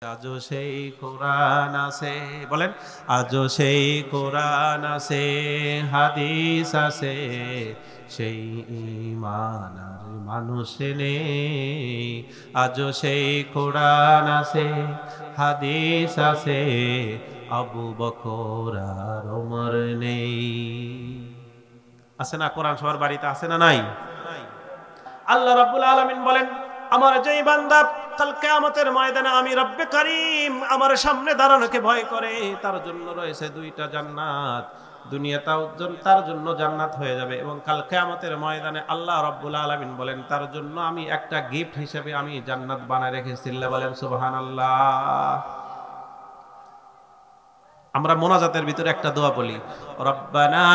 আজও সেই কোরআন আছে, বলেন আজও সেই কোরআন আছে, হাদিস আছে, সেই ঈমান আর মানুষ নেই। আজও সেই কোরআন আছে, হাদিস আছে, আবু বকর আর ওমর নেই। আছে না? কোরআন সবার বাড়িতে আছে না নাই? আল্লাহ রাব্বুল আলামিন বলেন, আমার যেই বান্দা কাল কিয়ামতের ময়দানে আমি রব্বে কারীম আমার সামনে দাঁড়ানোকে ভয় করে, তার জন্য রয়েছে দুইটা জান্নাত। দুনিয়াটাও তার জন্য জান্নাত হয়ে যাবে, এবং কাল কিয়ামতের ময়দানে আল্লাহ রাব্বুল আলামিন বলেন তার জন্য আমি একটা গিফট হিসেবে আমি জান্নাত বানায় রেখেছি। বলেন সুবহানাল্লাহ। আমরা মোনাজাতের ভিতরে একটা দোয়া বলি, রব্বানা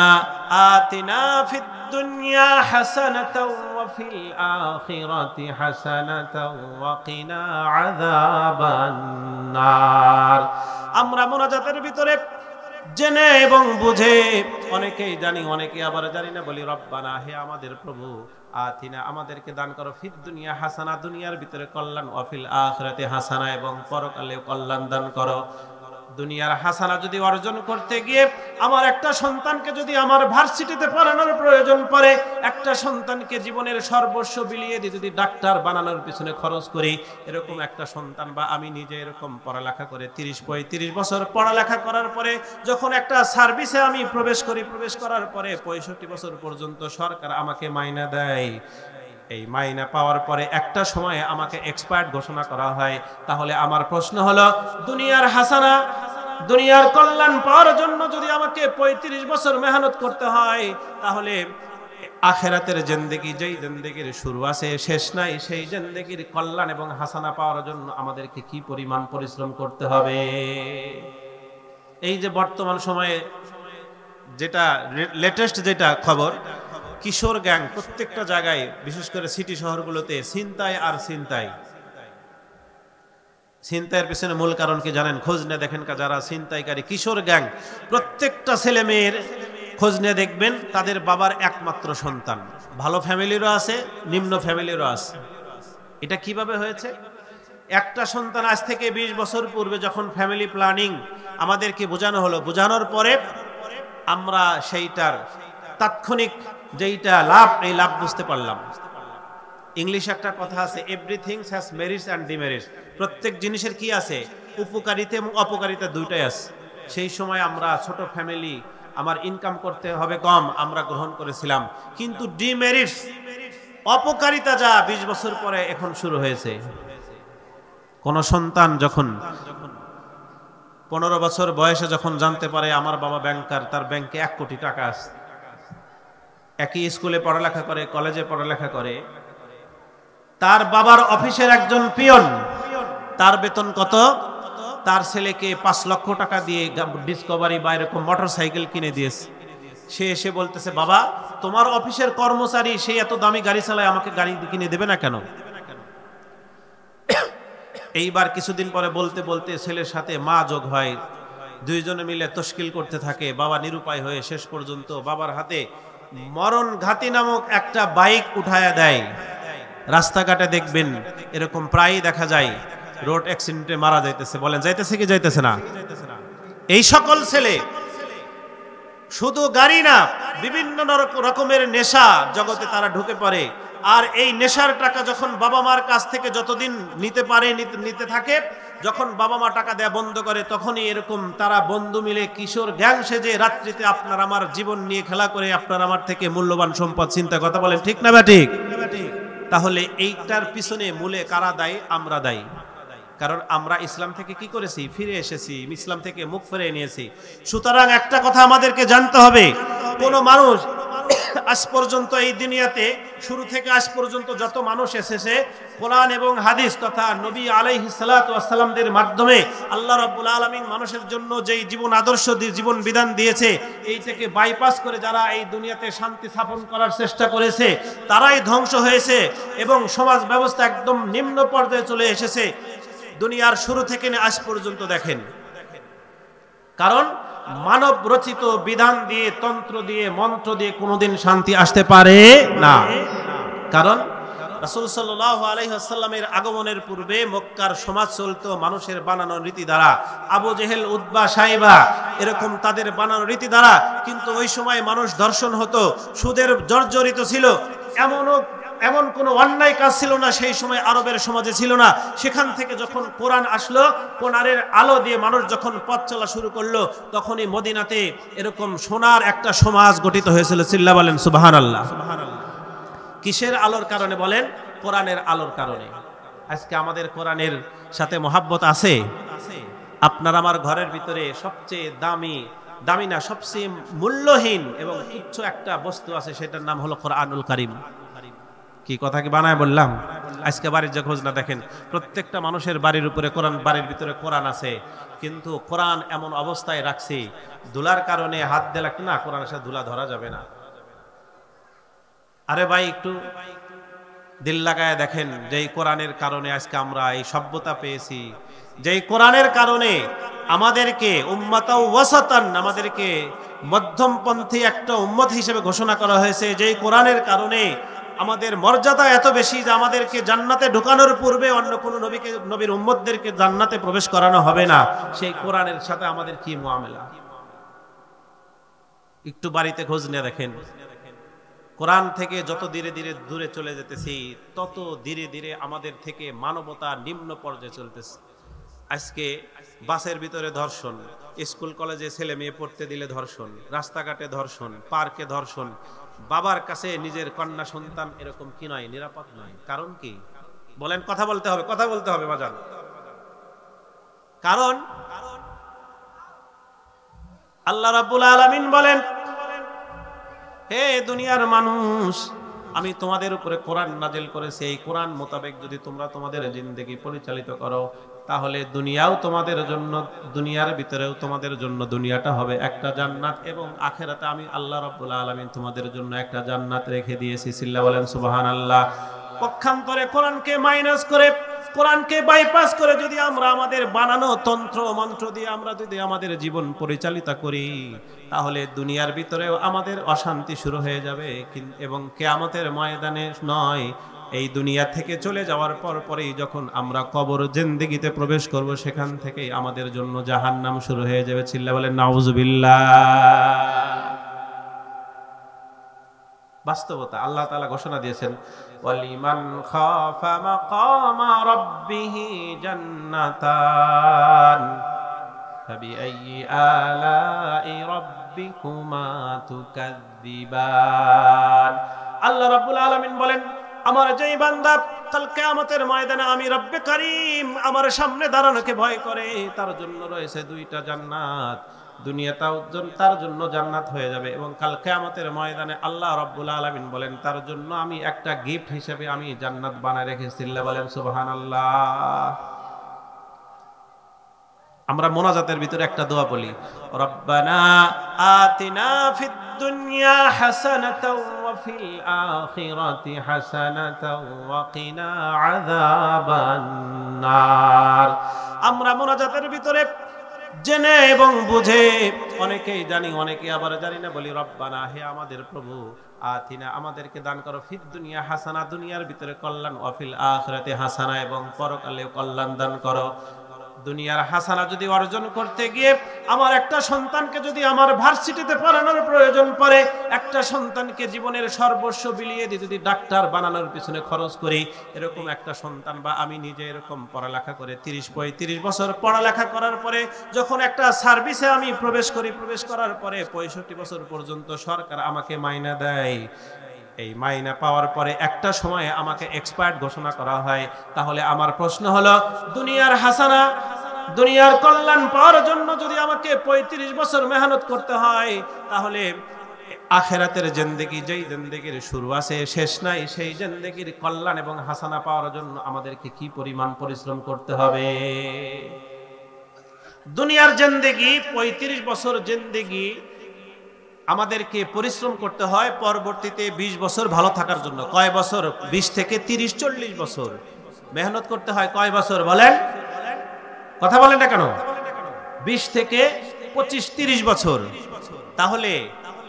আতিনা ফিদ দুনিয়া হাসানাতাও ওয়া ফিল আখিরাতি হাসানাতাও ওয়া কিনা আযাবান নার। আমরা মোনাজাতের ভিতরে জেনে এবং বুঝে, অনেকেই জানি অনেকে আবার জানি না, বলি রব্বানা, হে আমাদের প্রভু, আতিনা আমাদেরকে দান করো, ফিদ দুনিয়া হাসানা দুনিয়ার ভিতরে কল্যাণ, ওয়া ফিল আখিরাতি হাসানা এবং পরকালে কল্যাণ দান করো। দুনিয়ার হাসানা যদি অর্জন করতে গিয়ে আমার একটা সন্তানকে যদি আমার ভার্সিটিতে পড়ানোর প্রয়োজন পড়ে, একটা সন্তানকে জীবনের সর্বস্ব বিলিয়ে দিয়ে যদি ডাক্তার বানানোর পিছনে খরচ করি, এরকম একটা সন্তান বা আমি নিজে এরকম পড়ালেখা করে 30-35 বছর পড়ালেখা করার পরে যখন একটা সার্ভিসে আমি প্রবেশ করি, প্রবেশ করার পরে 65 বছর পর্যন্ত সরকার আমাকে মাইনা দেয়। এই মাইনা পাওয়ার পরে একটা সময়ে আমাকে এক্সপায়ার্ড ঘোষণা করা হয়। তাহলে আমার প্রশ্ন হলো, দুনিয়ার হাসানা, দুনিয়ার কল্যাণ পাওয়ার জন্য যদি আমাকে 35 বছর মেহনত করতে হয়, তাহলে আখিরাতের জিন্দেগি, যেই জিন্দেগির শুরু আছে শেষ নাই, সেই জিন্দেগির কল্যাণ এবং হাসানা পাওয়ার জন্য আমাদেরকে কি পরিমাণ পরিশ্রম করতে হবে। এই যে বর্তমান সময়ে যেটা লেটেস্ট যেটা খবর, কিশোর গ্যাং প্রত্যেকটা জায়গায়, বিশেষ করে সিটি শহরগুলোতে ছিনতাই আর ছিনতাই। ছিনতাইয়ের পিছনে মূল কারণ কি জানেন? খোঁজ নিয়ে দেখেন, যারা ছিনতাইকারী কিশোর গ্যাং, প্রত্যেকটা ছেলে মেয়ের খোঁজ নিয়ে দেখবেন তাদের বাবার একমাত্র সন্তান। ভালো ফ্যামিলিরও আছে, নিম্ন ফ্যামিলিরও আছে। এটা কিভাবে হয়েছে? একটা সন্তান আজ থেকে 20 বছর পূর্বে যখন ফ্যামিলি প্ল্যানিং আমাদেরকে বোঝানো হলো, বোঝানোর পরে আমরা সেইটার তাৎক্ষণিক যেইটা লাভ, এই লাভ বুঝতে পারলাম। ইংলিশ একটা কথা আছে, everything has merits and demerits. প্রত্যেক জিনিসের কি আছে? উপকারিতা এবং অপকারিতা দুইটাই আছে। সেই সময় আমরা ছোট ফ্যামিলি, আমার ইনকাম করতে হবে কম, আমরা গ্রহণ করেছিলাম। কিন্তু ডিমেরিটস, অপকারিতা যা 20 বছর পরে এখন শুরু হয়েছে। কোন সন্তান যখন 15 বছর বয়সে যখন জানতে পারে আমার বাবা ব্যাংকার, তার ব্যাংকে 1 কোটি টাকা আছে, একই স্কুলে পড়ালেখা করে, কলেজে পড়ালেখা করে, তার বাবার অফিসের একজন পিয়ন, তার বেতন কত? তার ছেলেকে 5 লক্ষ টাকা দিয়ে ডিসকভারি বা এরকম মোটরসাইকেল কিনে দিয়েছে। সে এসে বলতেছে, বাবা তোমার অফিসের কর্মচারী, সে এত দামি গাড়ি চালায়, আমাকে গাড়ি কিনে দেবে না কেন? এইবার কিছুদিন পরে বলতে বলতে ছেলের সাথে মা যোগ হয়, দুইজনে মিলে তশকিল করতে থাকে। বাবা নিরুপায় হয়ে শেষ পর্যন্ত বাবার হাতে মরণ ঘাতী নামক একটা বাইক উঠায়া দেয়। রাস্তাঘাটে দেখবেন এরকম প্রায়ই দেখা যায়, রোড অ্যাক্সিডেন্টে মারা যাইতেছে। বলেন যাইতেছে কি যাইতেছে না? এই সকল ছেলে শুধু গাড়ি না, বিভিন্ন রকমের নেশা জগতে তারা ঢুকে পড়ে। আর এই নেশার টাকা যখন বাবা মার কাছ থেকে যতদিন নিতে পারে নিতে থাকে, যখন বাবা মা টাকা দেয়া বন্ধ করে, তখনই এরকম তারা বন্ধু মিলে কিশোর গ্যাং সেজে রাত্রিতে আপনার আমার জীবন নিয়ে খেলা করে আপনার আমার থেকে মূল্যবান সম্পদ চিন্তা। কথা বলেন ঠিক না বা ঠিক? তাহলে এইটার পিছনে মূলে কারা দায়ী? আমরা দায়ী। কারণ আমরা ইসলাম থেকে কি করেছি? ফিরে এসেছি, ইসলাম থেকে মুখ ফিরিয়ে নিয়েছি। সুতরাং একটা কথা আমাদেরকে জানতে হবে, কোন মানুষ আজ পর্যন্ত এই দুনিয়াতে শুরু থেকে আজ পর্যন্ত যত মানুষ এসেছে, কোরআন এবং হাদিস তথা নবী আলাইহিস সালাতু ওয়াস সালামদের মাধ্যমে আল্লাহ রাব্বুল আলামিন মানুষের জন্য যেই জীবন আদর্শ জীবন বিধান দিয়েছে, এই থেকে বাইপাস করে যারা এই দুনিয়াতে শান্তি স্থাপন করার চেষ্টা করেছে, তারাই ধ্বংস হয়েছে এবং সমাজ ব্যবস্থা একদম নিম্ন পর্যায়ে চলে এসেছে দুনিয়ার শুরু থেকে আজ পর্যন্ত। দেখেন, কারণ মানব রচিত বিধান দিয়ে, তন্ত্র দিয়ে, মন্ত্র দিয়ে কোনোদিন শান্তি আসতে পারে না। কারণ রাসূল সাল্লাল্লাহু আলাইহি ওয়াসাল্লামের আগমনের পূর্বে মক্কার সমাজ চলতো মানুষের বানানো রীতি দ্বারা। আবু জেহেল, উতবা, সাইবা এরকম তাদের বানানো রীতি দ্বারা। কিন্তু ওই সময় মানুষ ধর্ষণ হতো, সুদের জর্জরিত ছিল। এমন কোন অন্যায় কাজ ছিল না সেই সময় আরবের সমাজে ছিল না। সেখান থেকে যখন কোরআন আসলো, কোরআনের আলো দিয়ে মানুষ যখন পথ চলা শুরু করলো, তখনই মদিনাতে এরকম সোনার একটা সমাজ গঠিত হয়েছিল। চিল্লা বলেন সুবহানাল্লাহ। কিসের আলোর কারণে বলেন? কোরআনের আলোর কারণে। আজকে আমাদের কোরআনের সাথে মহাব্বত আছে। আপনার আমার ঘরের ভিতরে সবচেয়ে দামি না, সবচেয়ে মূল্যহীন এবং তুচ্ছ একটা বস্তু আছে, সেটার নাম হলো কোরআনুল কারীম। কি কথা কি বানায় বললাম? আজকে বাড়ির যে খোঁজ না দেখেন, প্রত্যেকটা মানুষের বাড়ির উপরে কোরআন, বাড়ির ভিতরে কোরআন আছে। কিন্তু কোরআন এমন অবস্থায় রাখছি, ধুলার কারণে হাত দিয়ে লাগতো না, কোরআনের সাথে ধুলা ধরা যাবে না। আরে ভাই, একটু দিল লাগায় দেখেন, যেই কোরআনের কারণে আজকে আমরা এই সভ্যতা পেয়েছি, যেই কোরআনের কারণে আমাদেরকে উম্মাতাও ওয়াসাতান, আমাদেরকে মধ্যমপন্থী একটা উম্মত হিসেবে ঘোষণা করা হয়েছে, যেই কোরআনের কারণে আমাদের মর্যাদা এত বেশি যে আমাদেরকে জান্নাতে ঢোকানোর পূর্বে অন্য কোনো নবীর উম্মতদেরকে জান্নাতে প্রবেশ করানো হবে না। সেই কোরআনের সাথে আমাদের কি মুআমেলা? একটু বাড়িতে খোঁজ নিয়ে দেখেন। কোরআন থেকে যত ধীরে ধীরে দূরে চলে যেতেছি, তত ধীরে ধীরে আমাদের থেকে মানবতা নিম্ন পর্যায়ে চলতেছে। আজকে বাসের ভিতরে ধর্ষণ, স্কুল কলেজে ছেলে মেয়ে পড়তে দিলে ধর্ষণ, রাস্তাঘাটে ধর্ষণ, পার্কে ধর্ষণ। বাবার কাছে নিজের কন্যা সন্তান এরকম কি নয়, নিরাপদ নয়। কারণ কি বলেন? কথা বলতে হবে বাজান। কারণ আল্লাহ রাব্বুল আলামিন বলেন, হে দুনিয়ার মানুষ, আমি তোমাদের উপরে কোরআন নাজিল করেছি। এই কোরআন মোতাবেক যদি তোমরা তোমাদের জিন্দেগি পরিচালিত করো, তাহলে দুনিয়াও তোমাদের জন্য, দুনিয়ার ভিতরেও তোমাদের জন্য দুনিয়াটা হবে একটা জান্নাত, এবং আখিরাতে আমি আল্লাহ রাব্বুল আলামিন তোমাদের জন্য একটা জান্নাত রেখে দিয়েছি। সিল্লা বলেন সুবহানাল্লাহ। পক্ষান্তরে কোরআনকে মাইনাস করে, কোরআনকে বাইপাস করে যদি আমরা আমাদের বানানো তন্ত্র মন্ত্র দিয়ে আমরা যদি আমাদের জীবন পরিচালিত করি, তাহলে দুনিয়ার ভিতরেও আমাদের অশান্তি শুরু হয়ে যাবে। এবং কিয়ামতের ময়দানে নয়, এই দুনিয়া থেকে চলে যাওয়ার পরেই যখন আমরা কবর জিন্দেগিতে প্রবেশ করব, সেখান থেকেই আমাদের জন্য জাহান্নাম শুরু হয়ে যাবে। চিল্লা বলেন নাউজুবিল্লাহ। বাস্তবতা আল্লাহ তাআলা ঘোষণা দিয়েছেন, ওয়ালিমান খাফা মাকামা রাব্বিহি জান্নাতান ফাবিআইয়ি আলাই রাব্বিকুমা তুকাযযিবান। আল্লাহ রাব্বুল আলামিন বলেন, আমার যেই বান্দা কাল কিয়ামতের ময়দানে আমি রব্বে কারীম আমার সামনে দাঁড়ানোকে ভয় করে, তার জন্য রয়েছে দুইটা জান্নাত। দুনিয়াটাও তার জন্য জান্নাত হয়ে যাবে, এবং কাল কিয়ামতের ময়দানে আল্লাহ রাব্বুল আলামিন বলেন, তার জন্য আমি একটা গিফট হিসেবে আমি জান্নাত বানায় রেখেছি। আল্লাহ বলেন সুবহানাল্লাহ। আমরা মোনাজাতের ভিতরে একটা দোয়া বলি, রব্বানা আতিনা ফিদ দুনিয়া হাসানাতাও ওয়া ফিল আখিরাতি হাসানাতাও ওয়া কিনা আযাবান নার। আমরা মোনাজাতের ভিতরে জেনে এবং বুঝে, অনেকেই জানি অনেকে আবার জানি না, বলি রব্বানা, হে আমাদের প্রভু, আতিনা আমাদেরকে দান করো, ফিদ দুনিয়া হাসানা দুনিয়ার ভিতরে কল্যাণ, ওয়া ফিল আখিরাতি হাসানা এবং পরকালেও কল্যাণ দান করো। দুনিয়ার হাসানা যদি অর্জন করতে গিয়ে আমার একটা সন্তানকে যদি আমার ভার্সিটিতে পড়ানোর প্রয়োজন পড়ে, একটা সন্তানকে জীবনের সর্বস্ব বিলিয়ে দিয়ে যদি ডাক্তার বানানোর পিছনে খরচ করি, এরকম একটা সন্তান বা আমি নিজে এরকম পড়ালেখা করে 30-35 বছর পড়ালেখা করার পরে যখন একটা সার্ভিসে আমি প্রবেশ করি, প্রবেশ করার পরে 65 বছর পর্যন্ত সরকার আমাকে মাইনা দেয়। এই মাইনা পাওয়ার পরে একটা সময়ে আমাকে এক্সপায়ার্ড ঘোষণা করা হয়। তাহলে আমার প্রশ্ন হলো, দুনিয়ার হাসানা, দুনিয়ার কল্যাণ পাওয়ার জন্য যদি আমাকে 35 বছর মেহনত করতে হয়, তাহলে আখিরাতের জিন্দেগি, যেই জিন্দেগির শুরু আছে শেষ নাই, সেই জিন্দেগির কল্যাণ এবং হাসানা পাওয়ার জন্য আমাদেরকে কি পরিমাণ পরিশ্রম করতে হবে। দুনিয়ার জিন্দেগি 35 বছর জিন্দেগি আমাদেরকে পরিশ্রম করতে হয় পরবর্তীতে 20 বছর ভালো থাকার জন্য। কয় বছর? 20 থেকে 30-40 বছর মেহনত করতে হয়। কয় বছর বলেন? কথা বলেন না কেন? 20 থেকে 25-30 বছর। তাহলে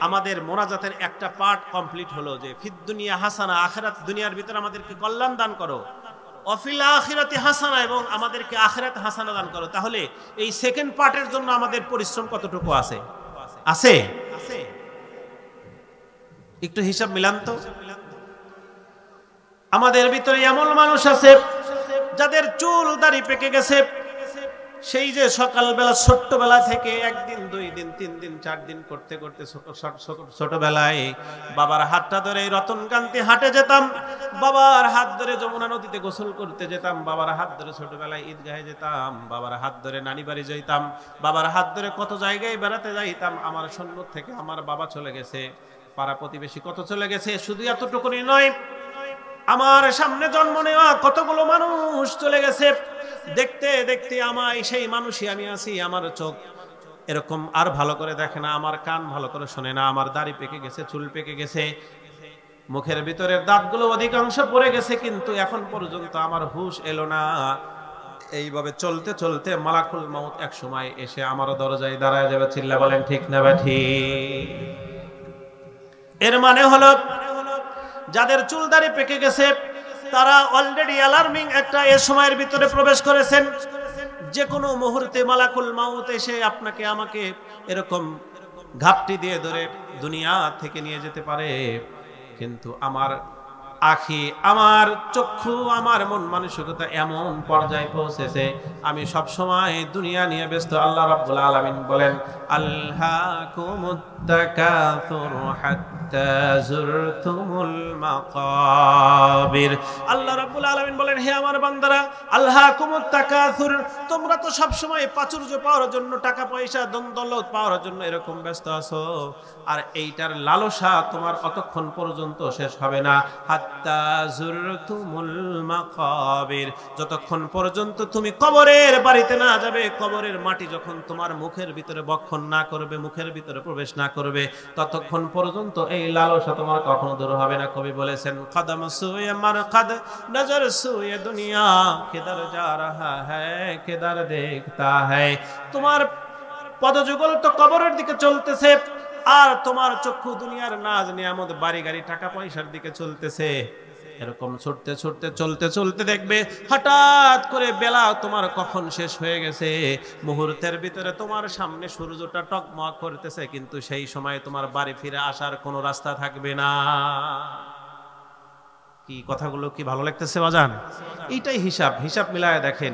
আমাদের মোনাজাতের একটা পার্ট কমপ্লিট হলো যে ফিদ দুনিয়া হাসানা, আখিরাত দুনিয়ার ভিতরে আমাদেরকে কল্যাণ দান করো, অফিল আখিরাতি হাসানা, এবং আমাদেরকে আখিরাত হাসানা দান করো। তাহলে এই সেকেন্ড পার্টের জন্য আমাদের পরিশ্রম কতটুকু আছে? আছে? একটু হিসাব মিলান তো। আমাদের ভিতরে এমন মানুষ আছে যাদের চুল দাড়ি পেকে গেছে, সেই যে সকালবেলা ছোট্টবেলা থেকে একদিন, 2 দিন, 3 দিন, 4 দিন করতে করতে ছোটবেলায় বাবার হাতটা ধরে রতনকান্তি হাটে যেতাম, বাবার হাত ধরে যমুনা নদীতে গোসল করতে যেতাম, বাবার হাত ধরে ছোটবেলায় ঈদগাহে যেতাম, বাবার হাত ধরে নানি বাড়ি যাইতাম, বাবার হাত ধরে কত জায়গায় বেড়াতে যাইতাম। আমার সম্মুখ থেকে আমার বাবা চলে গেছে, পাড়া প্রতিবেশী কত চলে গেছে, শুধু এতটুকুনি নয়, আমার সামনে জন্ম নেওয়া কতগুলো মানুষ চলে গেছে। দেখতে দেখতে আমায় সেই মানুষই আমি আছি। আমার চোখ এরকম আর ভালো করে দেখে না, আমার কান ভালো করে শোনে না, আমার দাড়ি পেকে গেছে, চুল পেকে গেছে, মুখের ভিতরের দাঁতগুলো অধিকাংশ পড়ে গেছে, কিন্তু এখন পর্যন্ত আমার হুঁশ এলো না। এইভাবে চলতে চলতে মালাকুল মাউত এক সময় এসে আমার দরজায় দাঁড়ায় যাবে। চিল্লা বলেন ঠিক না ঠিক? এর মানে হলো যাদের চুল দাড়ি পেকে গেছে তারা অলরেডি অ্যালার্মিং একটা এ সময়ের ভিতরে প্রবেশ করেছেন। যে কোনো মুহূর্তে মালাকুল মাউত এসে আপনাকে আমাকে এরকম ঘাপটি দিয়ে ধরে দুনিয়া থেকে নিয়ে যেতে পারে। কিন্তু আমার আখি, আমার চক্ষু, আমার মন মানসিকতা এমন পর্যায়ে পৌঁছেছে, আমি সব সময় দুনিয়া নিয়ে ব্যস্ত। আল্লাহ রাব্বুল আলামিন বলেন, আলহাকুমুত তাকাসুর হাত্তা যুরতুমুল মাকাবির। আল্লাহ রাব্বুল আলামিন বলেন, হে আমার বান্দারা, আলহাকুমুত তাকাসুর, তোমরা তো সব সময় প্রাচুর্য পাওয়ার জন্য, টাকা পয়সা ধন দৌলত পাওয়ার জন্য এরকম ব্যস্ত আছো, আর এইটার লালসা তোমার অতক্ষণ পর্যন্ত শেষ হবে না। হাত্তা যুরতুমুল মাকাবির, যতক্ষণ পর্যন্ত তুমি কবরের বাড়িতে না যাবে, কবরের মাটি যখন তোমার মুখের ভিতরে বক্ষণ না করবে, মুখের ভিতরে প্রবেশ না করবে, ততক্ষণ পর্যন্ত এই লালসা তোমার কখনো দূর হবে না। কবি বলেছেন, কদম সুয়ে মারকাদ, নজর সুয়ে দুনিয়া, কিধর যা রাহা হ্যায় কিধর দেখতা হ্যায়। তোমার পদযুগল তো কবরের দিকে চলতেছে, আর তোমার চক্ষু দুনিয়ার নাজ নিয়ামত, বাড়ি গাড়ি, টাকা পয়সার দিকে চলতেছে। এরকম ছুটতে ছুটতে চলতে চলতে দেখবে হঠাৎ করে বেলা তোমার কখন শেষ হয়ে গেছে। মুহূর্তের ভিতরে তোমার সামনে সূর্যটা টকমক করতেছে, কিন্তু সেই সময় তোমার বাড়ি ফিরে আসার কোনো রাস্তা থাকবে না। কি কথাগুলো কি ভালো লাগতেছে বাজান? এইটাই হিসাব মিলায় দেখেন,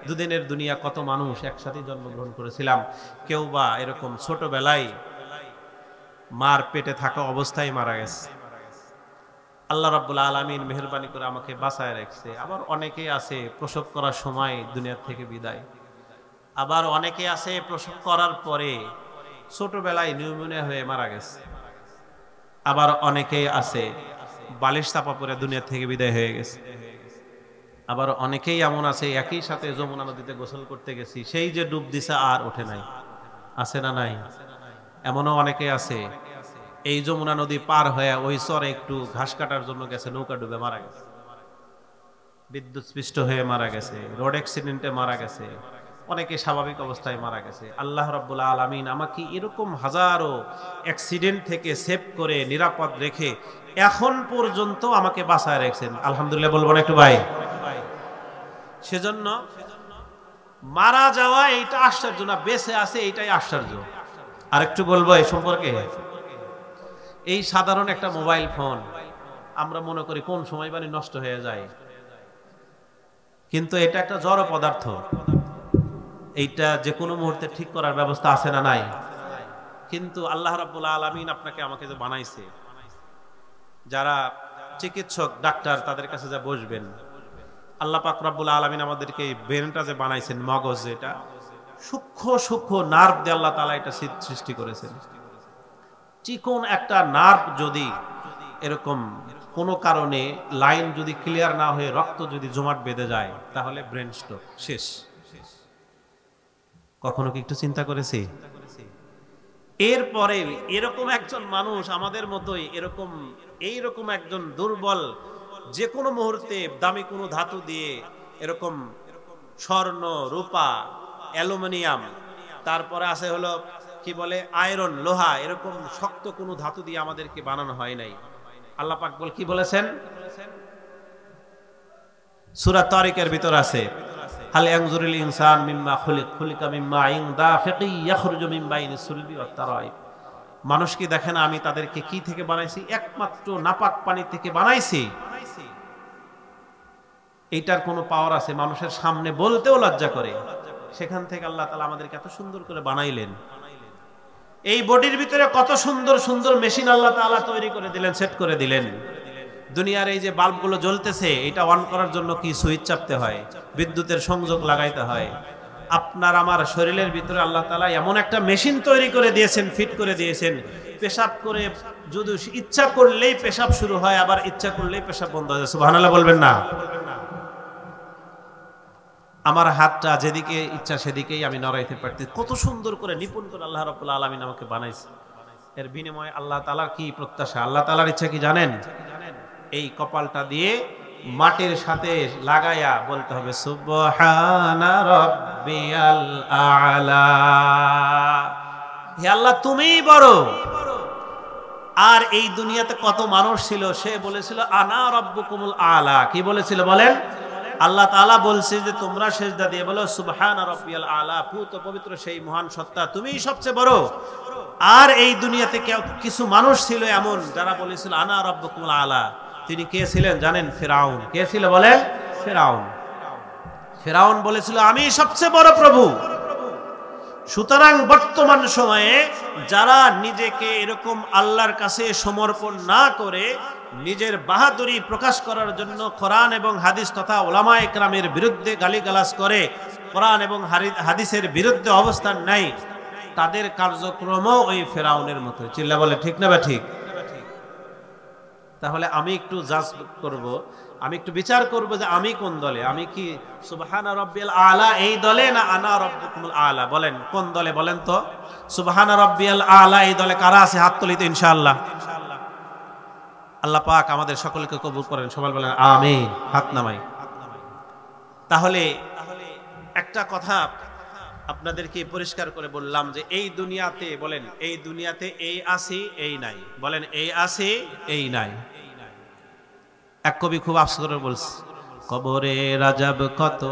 দুদিনের দুনিয়া কত মানুষ একসাথে জন্মগ্রহণ করেছিলাম। কেউ বা এরকম ছোটবেলায় মার পেটে থাকা অবস্থায় মারা গেছে, আল্লাহ রাব্বুল আলামিন মেহেরবানি করে আমাকে বাঁচায় রাখছে। আবার অনেকে আছে প্রসব করার সময় দুনিয়া থেকে বিদায়, আবার অনেকে আছে প্রসব করার পরে ছোটবেলায় নিউমোনিয়া হয়ে মারা গেছে, আবার অনেকে আছে বালিশ চাপা পড়ে দুনিয়া থেকে বিদায় হয়ে গেছে। আবার অনেকেই এমন আছে একই সাথে যমুনা নদীতে গোসল করতে গেছি, সেই যে ডুব দিছে আর ওঠে নাই। আছে না নাই? এমনও অনেকে আছে এই যমুনা নদী পার হয়ে ওই চরে একটু ঘাস কাটার জন্য গেছে, নৌকা ডুবে মারা গেছে, বিদ্যুৎ স্পৃষ্ট হয়ে মারা গেছে, রোড অ্যাক্সিডেন্টে মারা গেছে, অনেকে স্বাভাবিক অবস্থায় মারা গেছে। আল্লাহ রাব্বুল আলামিন আমাকে এরকম হাজারো অ্যাক্সিডেন্ট থেকে সেভ করে নিরাপদ রেখে এখন পর্যন্ত আমাকে বাঁচায় রেখেছেন, আলহামদুলিল্লাহ বলবো না একটু ভাই? সেজন্য মারা যাওয়া এইটা আশ্চর্য না, বেঁচে আছে এইটাই আশ্চর্য। আর একটু বলবো এই সম্পর্কে, এই সাধারণ একটা মোবাইল ফোন আমরা মনে করি কোন সময় মানে নষ্ট হয়ে যায়, কিন্তু এটা একটা জড় পদার্থ, এইটা যে কোনো মুহূর্তে ঠিক করার ব্যবস্থা আছে না নাই? কিন্তু আল্লাহ রাব্বুল আলামিন আপনাকে আমাকে যে বানাইছে, যারা চিকিৎসক ডাক্তার তাদের কাছে যা বসবেন, আল্লাহ পাক রব্বুল আলামিন আমাদেরকে এই ব্রেনটা যে বানাইছেন, মগজ, এটা সূক্ষ্ম সূক্ষ্ম নার্ভ দিয়ে আল্লাহ তাআলা এটা সৃষ্টি করেছেন। চিকন একটা নার্ভ যদি এরকম কোনো কারণে লাইন যদি ক্লিয়ার না হয়ে রক্ত যদি জমাট বেঁধে যায়, তাহলে ব্রেন স্ট্রোক, শেষ। কখনো কি একটু চিন্তা করেছি? এরপরে এরকম একজন মানুষ আমাদের মতোই এইরকম একজন দুর্বল, যে কোনো মুহূর্তে দামি কোনো ধাতু দিয়ে এরকম স্বর্ণ, রূপা, অ্যালুমিনিয়াম, তারপরে আছে হলো কি বলে আয়রন, লোহা, এরকম শক্ত কোনো ধাতু দিয়ে আমাদেরকে বানানো হয় নাই। আল্লাহ পাক বল কি বলেছেন? সূরা তারিকের ভিতর আছে, হাল ইয়ানজুরুল ইনসান মিম্মা খুলিকা মিম্মা ইন দাফিকি ইয়াখরুজু মিন বাইনিস সুলবি ওয়াত তারাইব। মানুষ কি দেখে না আমি তাদেরকে কি থেকে বানাইছি? একমাত্র নাপাক পানি থেকে বানাইছি। এইটার কোনো পাওয়ার আছে? মানুষের সামনে বলতেও লজ্জা করে। সেখান থেকে আল্লাহ তাআলা আমাদেরকে এত সুন্দর করে বানাইলেন। এই বডির ভিতরে কত সুন্দর সুন্দর মেশিন আল্লাহ তাআলা তৈরি করে দিলেন, সেট করে দিলেন। দুনিয়ার এই যে বাল্বগুলো জ্বলতেছে, এটা অন করার জন্য কি সুইচ চাপতে হয়, বিদ্যুতের সংযোগ লাগাইতে হয়। আপনার আমার শরীরের ভিতরে আল্লাহ তাআলা এমন একটা মেশিন তৈরি করে দিয়েছেন, ফিট করে দিয়েছেন। পেশাব করে যদি ইচ্ছা করলেই পেশাব শুরু হয়, আবার ইচ্ছা করলেই পেশাব বন্ধ হয়ে যায়। সুবহানাল্লাহ বলবেন না? আমার হাতটা যেদিকে ইচ্ছা সেদিকেই আমি নড়াইতে পারছি। কত সুন্দর করে নিপুণ করে আল্লাহ রাব্বুল আলামিন আমাকে বানাইছে। এর বিনিময়ে আল্লাহ তাআলার কি প্রত্যাশা? আল্লাহ তাআলার ইচ্ছা কি জানেন? এই কপালটা দিয়ে মাটির সাথে লাগায়া বলতে হবে সুবহানা রাব্বিয়াল আ'লা। হে আল্লাহ তুমিই বড়। আর এই দুনিয়াতে কত মানুষ ছিল, সে বলেছিল আনা রাব্বুকুমুল আ'লা। কি বলেছিল বলেন? আল্লাহ তাআলা বলছে যে তোমরা সিজদা দিয়ে বলো সুবহানা রাব্বিয়াল আ'লা, পুত পবিত্র সেই মহান সত্তা, তুমিই সবচেয়ে বড়। আর এই দুনিয়াতে কিছু মানুষ ছিল এমন যারা বলেছিল আনা রাব্বুকুমুল আ'লা। তিনি কে ছিলেন জানেন? ফিরাউন। কে ছিল বলেন? ফিরাউন। ফিরাউন বলেছিল আমি সবচেয়ে বড় প্রভু। সুতরাং বর্তমান সময়ে যারা নিজেকে এরকম আল্লাহর কাছে সমর্পণ না করে নিজের বাহাদুরি প্রকাশ করার জন্য কোরআন এবং হাদিস তথা উলামায়ে কেরামের বিরুদ্ধে গালিগালাজ করে, কোরআন এবং হাদিসের বিরুদ্ধে অবস্থান নেয়, তাদের কার্যক্রমও ওই ফিরাউনের মতো। চিল্লা বলে ঠিক না বা ঠিক? তাহলে আমি একটু জাজ করব, আমি একটু বিচার করব যে আমি কোন দলে। আমি কি সুবহানা রাব্বিয়াল আ'লা এই দলে, না আনা রাব্বুকুমুল আ'লা? বলেন কোন দলে বলেন তো? সুবহানা রাব্বিয়াল আ'লা এই দলে কারা আছে? হাত তুলিতে ইনশাআল্লাহ। আল্লাহ পাক আমাদের সকলকে কবুল করেন। সবাই বলেন আমিন। হাত নামাই। তাহলে একটা কথা আপনাদেরকে পরিষ্কার করে বললাম যে এই দুনিয়াতে, বলেন এই দুনিয়াতে এই আছে এই নাই। বলেন এই আছে এই নাই। এক কবি খুব আফসোস করে বলছে, কবরে রাজাব কত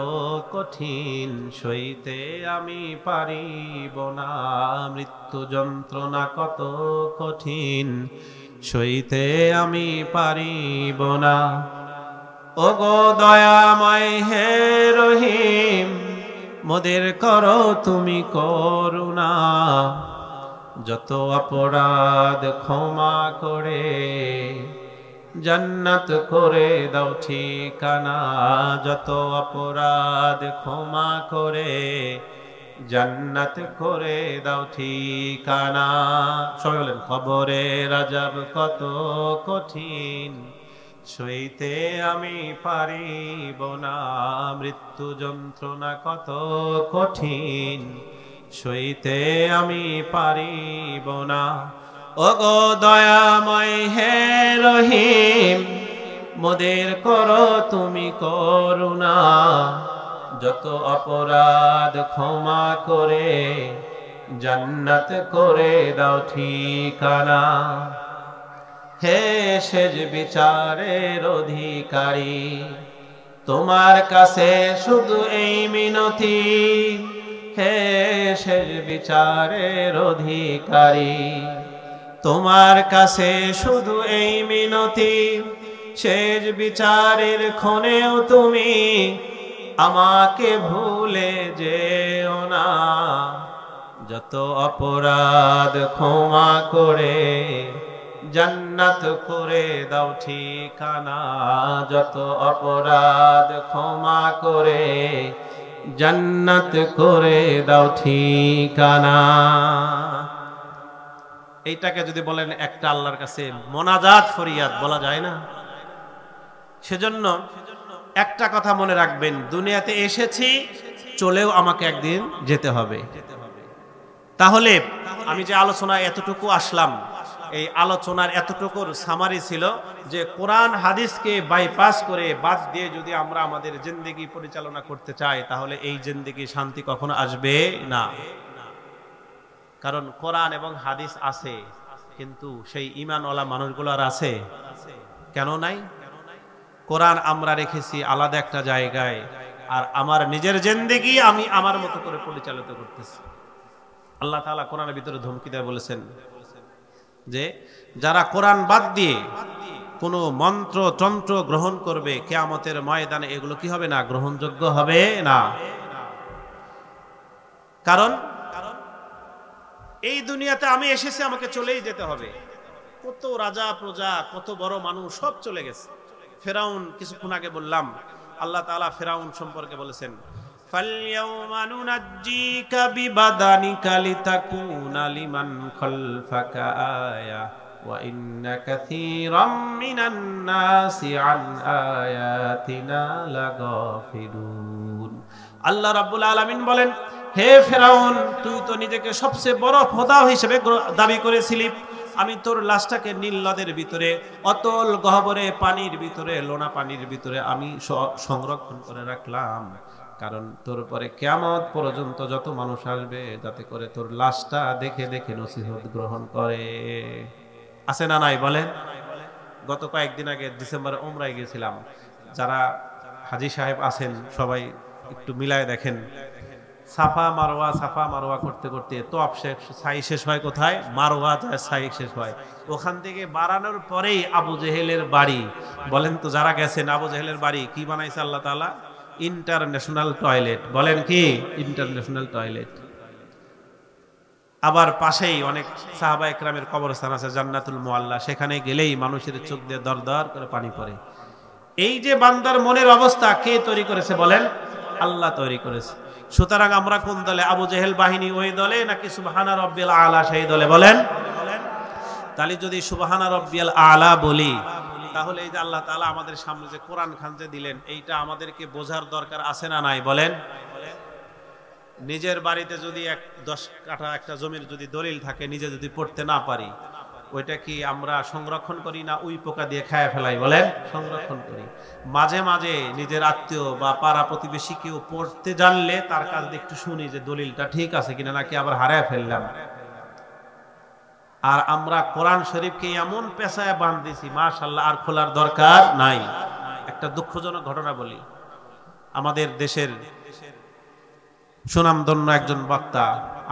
কঠিন সইতে আমি পারিব না, মৃত্যু যন্ত্রণা কত কঠিন সইতে আমি পারিব না। ওগো দয়াময় হে রহিম, মোদের করো তুমি করুণা, যত অপরাধ ক্ষমা করে জান্নাত করে দাও ঠিকানা, যত অপরাধ ক্ষমা করে জান্নাত করে দাও ঠিকানা। সবাই বলেন কবরে রাজাব কত কঠিন সইতে আমি পারিব না, মৃত্যু যন্ত্রণা কত কঠিন সইতে আমি পারিব না। ওগো দয়াময় হে রহিম, মোদের করো তুমি করুণা, যত অপরাধ ক্ষমা করে জান্নাত করে দাও ঠিকানা। হে শেষ বিচারের অধিকারী, তোমার কাছে শুধু এই মিনতি, হে শেষ বিচারের অধিকারী, তোমার কাছে শুধু এই মিনতি, শেষ বিচারের ক্ষণেও তুমি আমাকে ভুলে যেও না, যত অপরাধ ক্ষমা করে জান্নাত করে দাও ঠিকানা, যত অপরাধ ক্ষমা করে জান্নাত করে দাও ঠিকানা। এইটাকে যদি বলেন একটা আল্লাহর কাছে মোনাজাত ফরিয়াদ বলা যায় না? সেজন্য একটা কথা মনে রাখবেন, দুনিয়াতে এসেছি, চলেও আমাকে একদিন যেতে হবে। তাহলে আমি যে আলোচনায় এতটুকু আসলাম, এই আলোচনার এতটুকুর সামারি ছিল যে কোরআন হাদিসকে বাইপাস করে বাদ দিয়ে যদি আমরা আমাদের জিন্দেগি পরিচালনা করতে চাই, তাহলে এই জিন্দেগি শান্তি কখনো আসবে না। কারণ কোরআন এবং হাদিস আছে, কিন্তু সেই ঈমানওয়ালা মানুষগুলো আর আছে? কেন নাই? কোরআন আমরা রেখেছি আলাদা একটা জায়গায়, আর আমার নিজের জিন্দেগি আমি আমার মতো করে পরিচালিত করতেছি। আল্লাহ তাআলা কোরআনের ভিতরে ধমকি দিয়ে বলেছেন যে যারা কোরআন বাদ দিয়ে কোনো মন্ত্র তন্ত্র গ্রহণ করবে, কিয়ামতের ময়দানে এগুলো কি হবে না? গ্রহণযোগ্য হবে না। কারণ এই দুনিয়াতে আমি এসেছি, আমাকে চলেই যেতে হবে। কত রাজা প্রজা, কত বড় মানুষ সব চলে গেছে। ফেরাউন, কিছুক্ষণ আগে বললাম, আল্লাহ তাআলা ফেরাউন সম্পর্কে বলেছেন, ফালইয়াউমা নুনাজ্জিকা বিবাদানিকা লিতাকুনা লিমান খালফাকা আয়া ওয়া ইন্না কাসীরাম মিনান নাসি আন আয়াতিনা লাগাফিলুন। আল্লাহ রাব্বুল আলামিন বলেন, হে ফেরাউন, তুই তো নিজেকে সবচেয়ে বড় খোদা হিসেবে দাবি করেছিলি। আমি তোর লাশটাকে নীল নদের ভিতরে, অতল গহ্বরে পানির ভিতরে, লোনা পানির ভিতরে আমি সংরক্ষণ করে রাখলাম, কারণ তোর পরে কিয়ামত পর্যন্ত যত মানুষ আসবে যাতে করে তোর লাশটা দেখে দেখে নসিহত গ্রহণ করে। আছে না নাই বলেন? গত কয়েকদিন আগে ডিসেম্বরে উমরায় গিয়েছিলাম। যারা হাজী সাহেব আছেন সবাই একটু মিলায় দেখেন, সাফা মারওয়া করতে করতে তোয়াফ সাই শেষ হয় কোথায়? মারওয়া যায় সাই শেষ হয়। ওখান থেকে বাড়ানোর পরেই আবু জেহেলের বাড়ি। বলেন তো, যারা গেছেন, আবু জেহেলের বাড়ি কি বানাইছে আল্লাহ তাআলা? International toilet. বলেন কি? International toilet. আবার পাশেই অনেক সাহাবা একরামের কবরস্থান আছে, জান্নাতুল মুআল্লা। সেখানে গেলেই মানুষের চোখ দিয়ে দরদর করে পানি পড়ে। এই যে বান্দার মনের অবস্থা কে তৈরি করেছে বলেন? আল্লাহ তৈরি করেছে। সুতরাং আমরা কোন দলে? আবু জেহেল বাহিনী ওই দলে, নাকি সুবহানা রাব্বিয়াল আলা সেই দলে? বলেন। তাহলে যদি সুবহানা রাব্বিয়াল আলা বলি, তাহলে এই যে আল্লাহ তাআলা আমাদের সামনে যে কোরআন খান যে দিলেন, এইটা আমাদেরকে বোঝার দরকার আছে না নাই? বলেন। নিজের বাড়িতে যদি 10 কাঠা একটা জমির যদি দলিল থাকে, নিজে যদি পড়তে না পারি, ওইটা কি আমরা সংরক্ষণ করি না উই পোকা দিয়ে খায় ফেলাই? বলেন। সংরক্ষণ করি। মাঝে মাঝে নিজের আত্মীয় বা পাড়া প্রতিবেশী কেউ পড়তে জানলে তার কাছ দিয়ে একটু শুনি যে দলিলটা ঠিক আছে কিনা, নাকি আবার হারায় ফেললাম। আর আমরা কোরআন শরীফকে এমন পেশায় বাঁধতেছি, মাশাআল্লাহ, আর খোলার দরকার নাই। একটা দুঃখজনক ঘটনা বলি। আমাদের দেশের সুনামধন্য একজন বক্তা,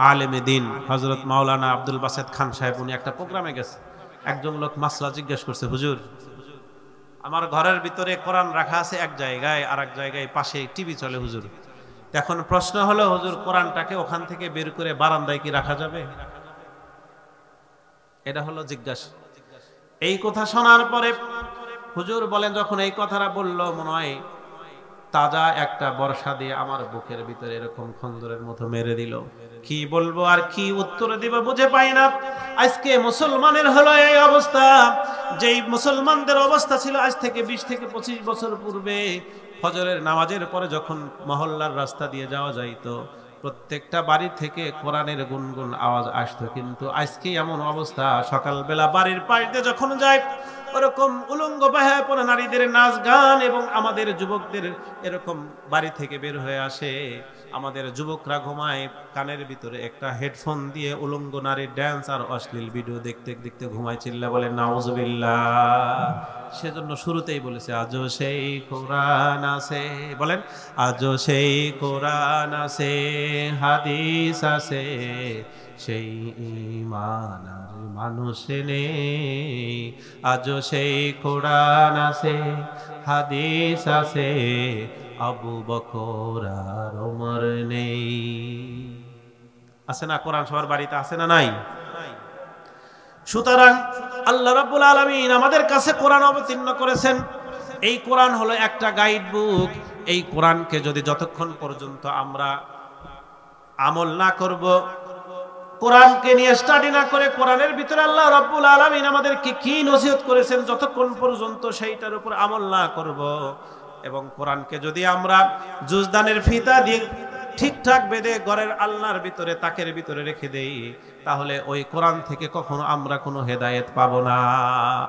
আলেমে দিন, হযরত মাওলানা আব্দুল বাসেত খান সাহেব, উনি একটা প্রোগ্রামে গেছে। একজন লোক মাসলা জিজ্ঞেস করছে, হুজুর, আমার ঘরের ভিতরে কোরআন রাখা আছে এক জায়গায়, আর এক জায়গায় পাশে টিভি চলে হুজুর। এখন প্রশ্ন হলো, হুজুর, কোরআনটাকে ওখান থেকে বের করে বারান্দায় কি রাখা যাবে? এটা হলো জিজ্ঞাসা। এই কথা শোনার পরে হুজুর বলেন, যখন এই কথাটা বলল, মনে হয় তাজা একটা বর্ষা দিয়ে আমার বুকের ভিতরে এরকম খন্দরের মতো মেরে দিল। কি বলবো আর কি উত্তর দিব বুঝে পাই না। আজকে মুসলমানের হলো এই অবস্থা, যেই মুসলমানদের অবস্থা ছিল আজ থেকে 20 থেকে 25 বছর পূর্বে। ফজরের নামাজের পরে যখন মহল্লার রাস্তা দিয়ে যাওয়া যাইতো, প্রত্যেকটা বাড়ি থেকে কোরআনের গুনগুন আওয়াজ আসতো। কিন্তু আজকে এমন অবস্থা, সকালবেলা বাড়ির পাশ দিয়ে যখন যায়, ওরকম উলঙ্গ বাহায় পড়া নারীদের নাচ গান, এবং আমাদের যুবকদের এরকম বাড়ি থেকে বের হয়ে আসে। আমাদের যুবকরা ঘুমায়, কানের ভিতরে একটা হেডফোন দিয়ে উলঙ্গ নারীর ড্যান্স আর অশ্লীল ভিডিও দেখতে দেখতে ঘুমায়। চিল্লা বলে নাউজুবিল্লাহ। সেজন্য শুরুতেই বলেছে, আজও সেই কোরআন আছে। বলেন, আজও সেই কোরআন আছে, হাদিস আছে, সেই ঈমান আর মানুষ নেই। আজও সেই কোরআন আছে, হাদিস আছে, আবু বকর আর ওমর নেই। আছে না কোরআন? সবার বাড়িতে আছে না নাই? সুতরাং আল্লাহ রাব্বুল আলামিন আমাদের কাছে কোরআন অবতীর্ণ করেছেন। এই কোরআন হলো একটা গাইড বুক। এই কোরআনকে যদি যতক্ষণ পর্যন্ত আমরা আমল না করব, কোরআনকে নিয়ে স্টাডি না করে, কোরআনের ভিতরে আল্লাহ রাব্বুল আলামিন আমাদেরকে কি নসিহত করেছেন যতক্ষণ পর্যন্ত সেইটার উপর আমল না করব, এবং কোরআনকে যদি আমরা জুজদানের ফিতা দিয়ে ঠিকঠাক বেঁধে ঘরের আলনার ভিতরে, তাকের ভিতরে রেখে দেই, তাহলে ওই কোরআন থেকে কখনো আমরা কোনো হেদায়েত পাবো না।